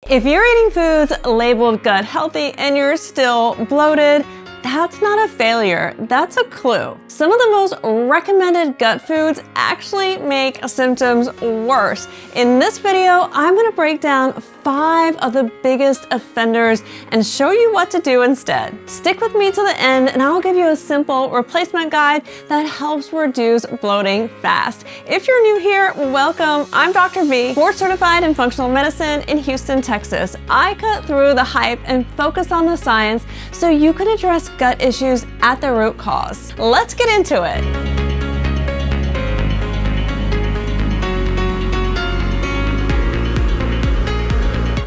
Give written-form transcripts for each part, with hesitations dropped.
If you're eating foods labeled gut healthy and you're still bloated, that's not a failure, that's a clue. Some of the most recommended gut foods actually make symptoms worse. In this video, I'm gonna break down 5 of the biggest offenders and show you what to do instead. Stick with me to the end and I'll give you a simple replacement guide that helps reduce bloating fast. If you're new here, welcome. I'm Dr. V, board certified in functional medicine in Houston, Texas. I cut through the hype and focus on the science so you can address gut issues at the root cause. Let's get into it.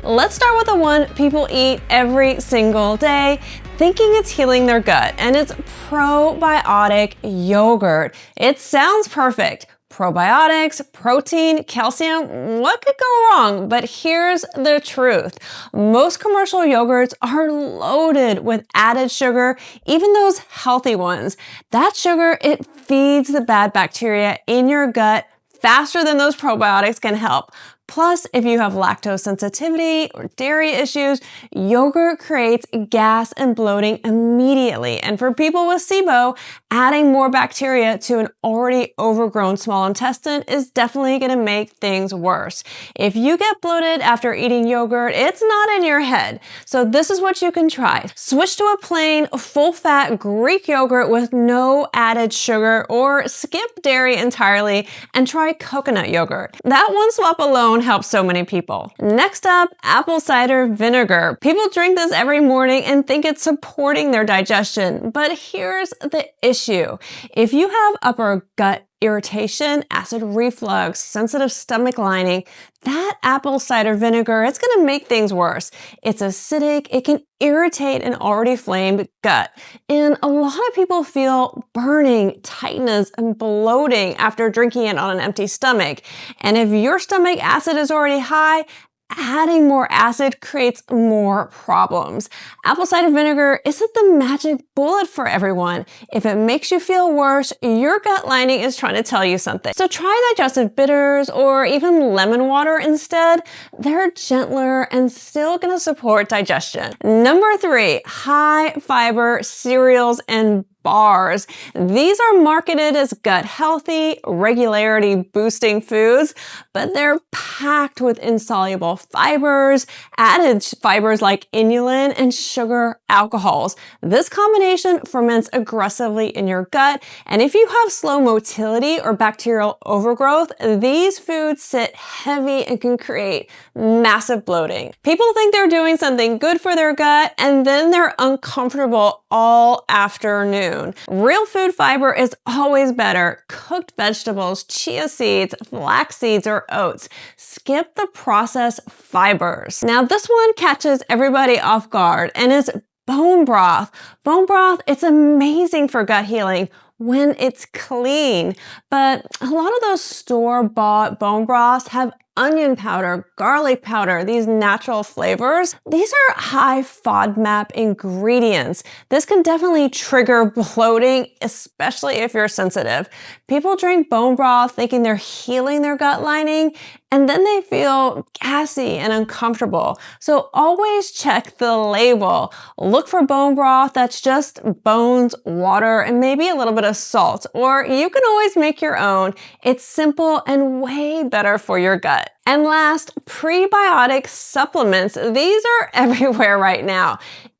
Let's start with the one people eat every single day, thinking it's healing their gut, and it's probiotic yogurt. It sounds perfect. Probiotics, protein, calcium, what could go wrong? But here's the truth. Most commercial yogurts are loaded with added sugar, even those healthy ones. That sugar, it feeds the bad bacteria in your gut faster than those probiotics can help. Plus, if you have lactose sensitivity or dairy issues, yogurt creates gas and bloating immediately. And for people with SIBO, adding more bacteria to an already overgrown small intestine is definitely going to make things worse. If you get bloated after eating yogurt, it's not in your head. So this is what you can try. Switch to a plain, full-fat Greek yogurt with no added sugar, or skip dairy entirely and try coconut yogurt. That one swap alone helps so many people. Next up, apple cider vinegar. People drink this every morning and think it's supporting their digestion, but here's the issue. If you have upper gut irritation, acid reflux, sensitive stomach lining, that apple cider vinegar, it's gonna make things worse. It's acidic, it can irritate an already inflamed gut. And a lot of people feel burning, tightness, and bloating after drinking it on an empty stomach. And if your stomach acid is already high, adding more acid creates more problems. Apple cider vinegar isn't the magic bullet for everyone. If it makes you feel worse, your gut lining is trying to tell you something. So try digestive bitters or even lemon water instead. They're gentler and still gonna support digestion. Number 3, high fiber cereals and bars. These are marketed as gut healthy, regularity boosting foods, but they're packed with insoluble fibers, added fibers like inulin, and sugar alcohols. This combination ferments aggressively in your gut, and if you have slow motility or bacterial overgrowth, these foods sit heavy and can create massive bloating. People think they're doing something good for their gut, and then they're uncomfortable all afternoon. Real food fiber is always better. Cooked vegetables, chia seeds, flax seeds, or oats. Skip the processed fibers. Now this one catches everybody off guard, and it's bone broth. Bone broth, it's amazing for gut healing when it's clean, but a lot of those store-bought bone broths have onion powder, garlic powder, these natural flavors. These are high FODMAP ingredients. This can definitely trigger bloating, especially if you're sensitive. People drink bone broth thinking they're healing their gut lining, and then they feel gassy and uncomfortable. So always check the label. Look for bone broth that's just bones, water, and maybe a little bit of salt, or you can always make your own. It's simple and way better for your gut. And last, prebiotic supplements. These are everywhere right now.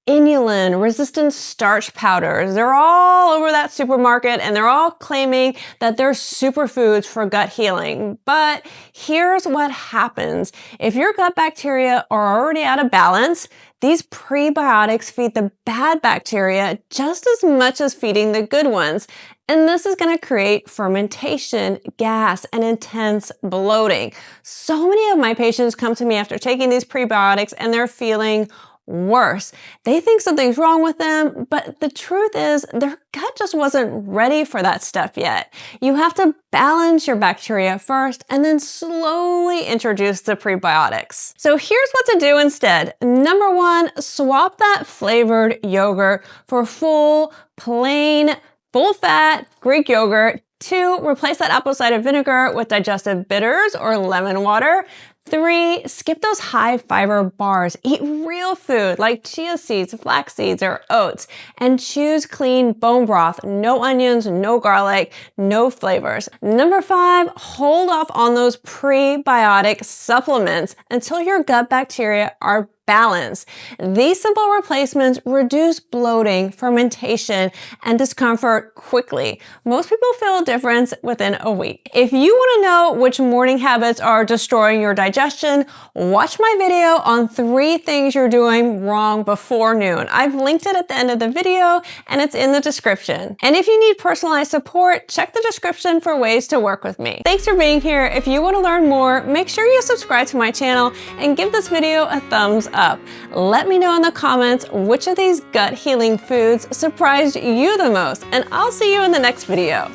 Inulin, resistant starch powders, they're all over that supermarket and they're all claiming that they're superfoods for gut healing. But here's what happens. If your gut bacteria are already out of balance, these prebiotics feed the bad bacteria just as much as feeding the good ones. And this is going to create fermentation, gas, and intense bloating. So many of my patients come to me after taking these prebiotics and they're feeling worse. They think something's wrong with them, but the truth is their gut just wasn't ready for that stuff yet. You have to balance your bacteria first and then slowly introduce the prebiotics. So here's what to do instead. Number 1, swap that flavored yogurt for full, plain, full-fat Greek yogurt. 2, replace that apple cider vinegar with digestive bitters or lemon water. 3, skip those high fiber bars. Eat real food like chia seeds, flax seeds, or oats, and choose clean bone broth. No onions, no garlic, no flavors. Number 5, hold off on those prebiotic supplements until your gut bacteria are balanced. These simple replacements reduce bloating, fermentation, and discomfort quickly. Most people feel a difference within a week. If you want to know which morning habits are destroying your digestion, watch my video on 3 things you're doing wrong before noon. I've linked it at the end of the video and it's in the description. And if you need personalized support, check the description for ways to work with me. Thanks for being here. If you want to learn more, make sure you subscribe to my channel and give this video a thumbs up. Let me know in the comments which of these gut healing foods surprised you the most, and I'll see you in the next video.